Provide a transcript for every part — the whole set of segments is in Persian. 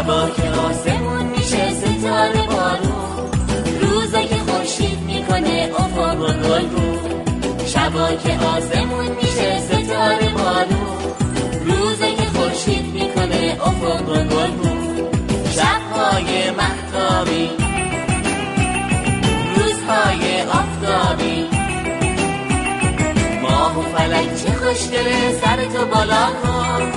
شبا که آسمون میشه ستاره بارون، روزا که خورشید میکنه افق رو گلگون. شبا که آسمون میشه ستاره بارون، روزا که خورشید میکنه افق رو گلگون. شبهای مهتابی، روزهای آفتابی، ماه و فلک چه خوشگله سرتو بالا کن.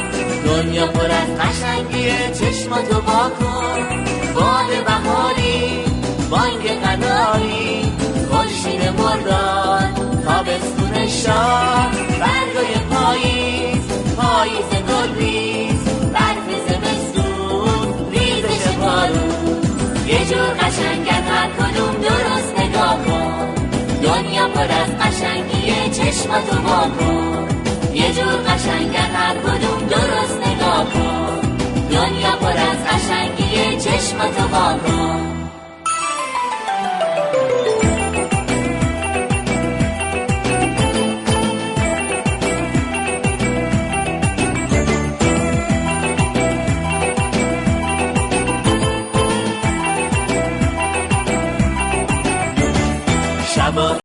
دنیا پر از قشنگیه چشماتو وا کن. باد بهاری، بانگ قناری، خورشید مرداد، تابستون شاه، برگای پاییز، پاییز گلریز، برف زمستون، ریزش بارون. یه جور قشنگن هر کدوم درست نگاه کن. دنیا پر از قشنگیه چشماتو وا کن. یه جور قشنگن هر کدوم درست نگاه کن. دنیا پر از قشنگیه چشماتو وا کن.